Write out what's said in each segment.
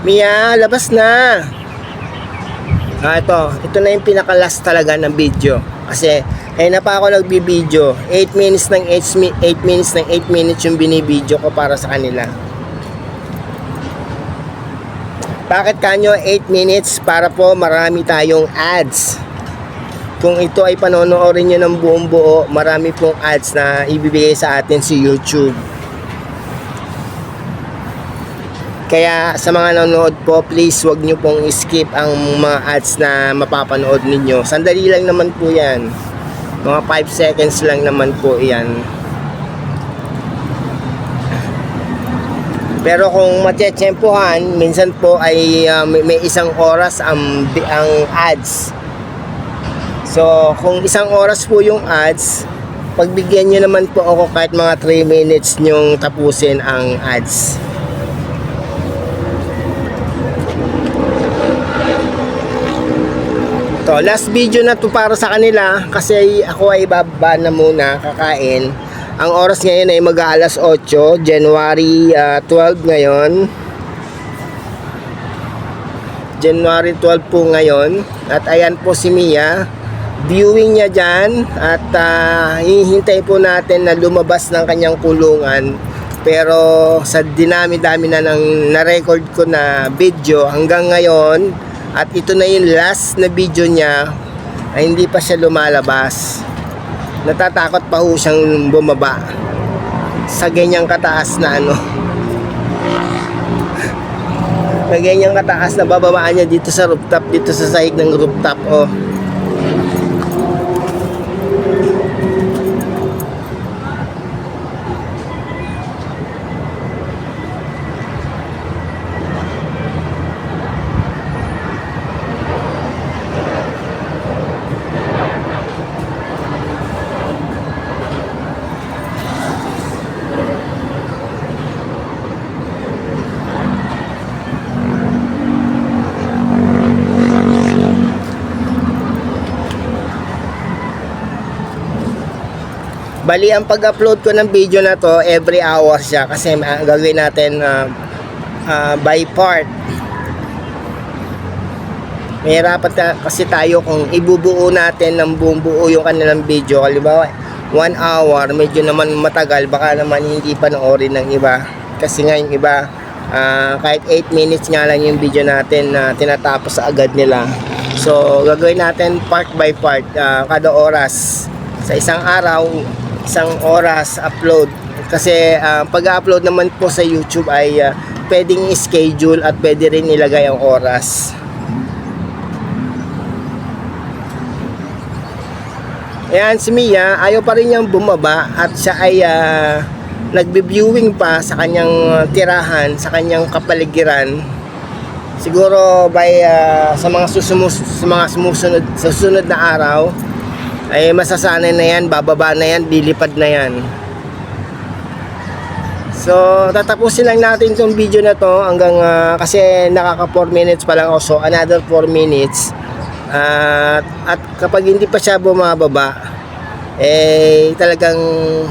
Mia, labas na. Ito na yung pinaka-last talaga ng video. Kasi, na pa ako nagbibideo. 8 minutes ng 8 minutes ng 8 minutes yung binibideo ko para sa kanila. Bakit kanyo 8 minutes? Para po marami tayong ads. Kung ito ay panonoorin nyo ng buong buo, marami pong ads na ibibigay sa atin si YouTube. Kaya sa mga nanonood po, please wag nyo pong skip ang mga ads na mapapanood ninyo. Sandali lang naman po yan. Mga 5 seconds lang naman po yan. Pero kung matiyempohan, minsan po ay may isang oras ang ads. So, kung isang oras po yung ads, pagbigyan nyo naman po ako kahit mga 3 minutes nyong tapusin ang ads. To, last video na to para sa kanila kasi ako ay bababa na muna kakain. Ang oras ngayon ay mag-aalas 8, January 12 ngayon. January 12 po ngayon. At ayan po si Mia. Viewing niya dyan. At hihintay po natin na lumabas ng kanyang kulungan. Pero sa dinami-dami na ng na-record ko na video hanggang ngayon, at ito na yung last na video niya, ay hindi pa siya lumalabas. Natatakot pa ho siyang bumaba sa ganyang kataas na sa ganyang kataas na bababaan niya dito sa rooftop, dito sa sahig ng rooftop. Bali, ang pag-upload ko ng video na to, every hour siya kasi gagawin natin by part. Mahirapan kasi tayo kung ibubuo natin ng buong buo yung kanilang video. Halimbawa, 1 hour, medyo naman matagal, baka naman hindi panoorin ng iba. Kasi nga yung iba, kahit 8 minutes nga lang yung video natin na tinatapos agad nila. So, gagawin natin part by part, kada oras. Sa isang araw, isang oras upload. Kasi pag-upload naman po sa YouTube ay pwedeng schedule at pwede rin ilagay ang oras. Ayan si Mia, ayaw pa rin niyang bumaba at siya ay nagbe-viewing pa sa kanyang tirahan, sa kanyang kapaligiran. Siguro by sa mga susunod na araw ay masasanay na yan, bababa na yan, dilipad na yan. So, tatapusin lang natin itong video na to hanggang kasi nakaka 4 minutes pa lang ako. So, another 4 minutes. At kapag hindi pa siya bumababa, talagang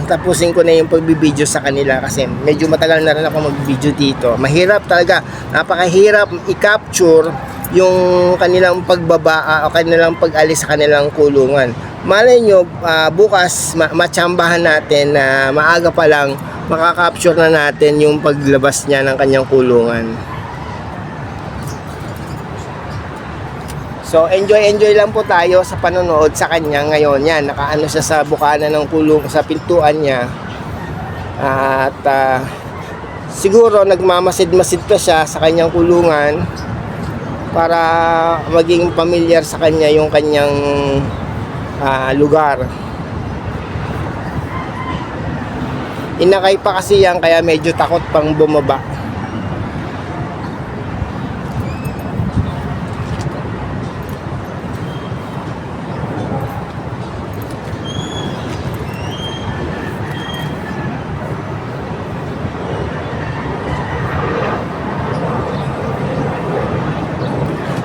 tapusin ko na yung pagbibideo sa kanila kasi medyo matagal na rin ako mag-video dito. Mahirap talaga, napakahirap i-capture yung kanilang pagbaba o kanilang pag-alis sa kanilang kulungan. Malay nyo, bukas matsambahan natin na maaga pa lang makakapture na natin yung paglabas niya ng kanyang kulungan. So enjoy lang po tayo sa panonood sa kanya ngayon. Yan, nakaano siya sa bukana ng kulong, sa pintuan niya. At siguro nagmamasid-masid pa siya sa kanyang kulungan para maging familiar sa kanya yung kanyang lugar. Inakay pa kasi yan kaya medyo takot pang bumaba.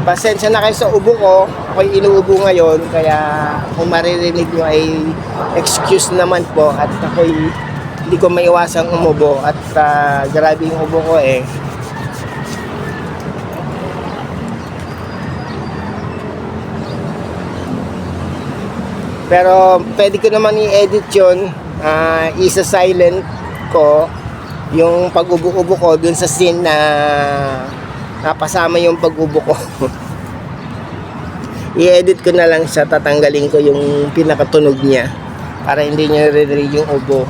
Pasensya na kayo sa ubo ko. Ako'y inuubo ngayon. Kaya kung maririnig nyo ay excuse naman po. At ako'y hindi ko maiwasang umubo. At grabe yung ubo ko eh. Pero pwede ko naman i-edit yun. Isa-silent ko yung pag-ubo-ubo ko dun sa scene na napasama yung pag-ubo ko. I-edit ko na lang siya, tatanggalin ko yung pinakatunog niya para hindi niya re-read yung ubo.